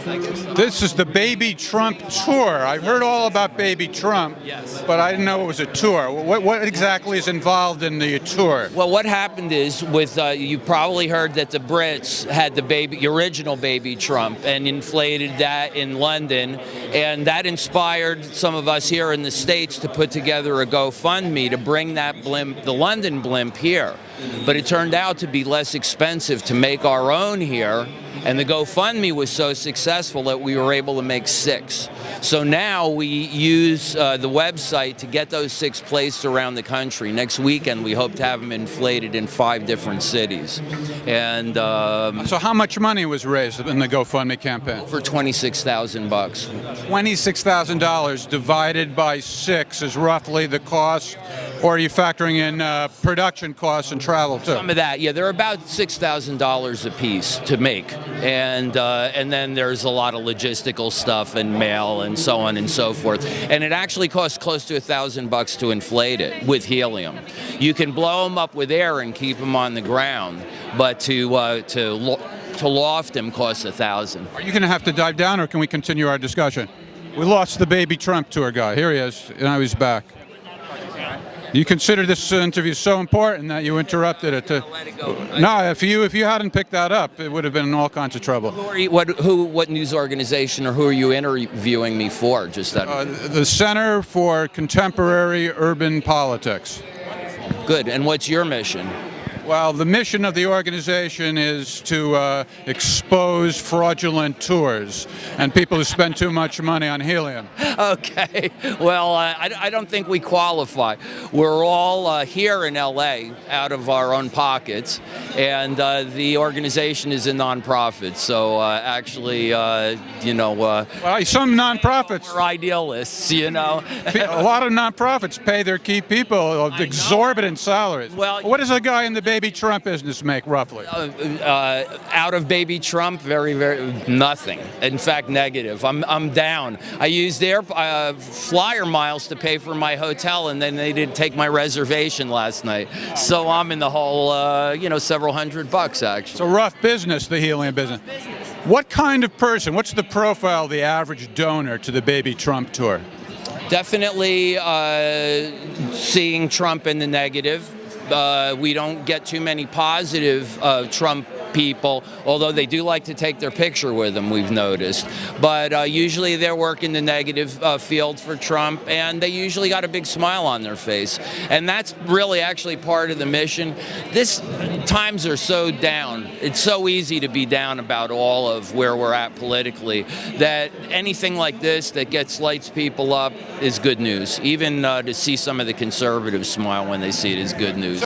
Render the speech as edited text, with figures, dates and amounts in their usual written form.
This is the Baby Trump tour. I've heard all about Baby Trump, Yes. but I didn't know it was a tour. What exactly is involved in the tour? Well, what happened is, with you probably heard that the Brits had the original Baby Trump and inflated that in London, and that inspired some of us here in the States to put together a GoFundMe to bring that blimp, the London blimp, here. But it turned out to be less expensive to make our own here, and the GoFundMe was so successful that we were able to make 6. So now we use the website to get those 6 placed around the country. Next weekend, we hope to have them inflated in 5 different cities. And So how much money was raised in the GoFundMe campaign? for $26,000 bucks. $26,000 divided by 6 is roughly the cost, or are you factoring in production costs and travel too? Some of that, yeah. They're about $6,000 a piece to make, and then there's a lot of logistical stuff and mail and so on and so forth. And it actually costs close to $1,000 to inflate it with helium. You can blow them up with air and keep them on the ground, but to loft them costs $1,000. Are you going to have to dive down, or can we continue our discussion? We lost the Baby Trump tour guy. Here he is. Now he's back. You consider this interview so important that you interrupted it to. Let it go. No, if you hadn't picked that up, it would have been in all kinds of trouble. Who are you, what news organization or who are you interviewing me for? Just that. The Center for Contemporary Urban Politics. Good. And what's your mission? Well, the mission of the organization is to expose fraudulent tours and people who spend too much money on helium. Okay. Well, I don't think we qualify. We're all here in L.A. out of our own pockets, and the organization is a nonprofit. So actually, Well, some nonprofits, we're idealists, you know. a lot of nonprofits pay their key people exorbitant salaries. Well, what does a guy in the Baby Trump business make roughly? Out of Baby Trump, very, very nothing. In fact, negative. I'm down. I used their flyer miles to pay for my hotel, and then they didn't take my reservation last night. So I'm in the hole, several $100 actually. It's a rough business, the helium business. What kind of person, what's the profile of the average donor to the Baby Trump tour? Definitely seeing Trump in the negative. We don't get too many positive Trump people, although they do like to take their picture with him, we've noticed. But usually they're working the negative field for Trump, and they usually got a big smile on their face. And that's really actually part of the mission. Times are so down. It's so easy to be down about all of where we're at politically, that anything like this that lights people up is good news. Even to see some of the conservatives smile when they see it is good news.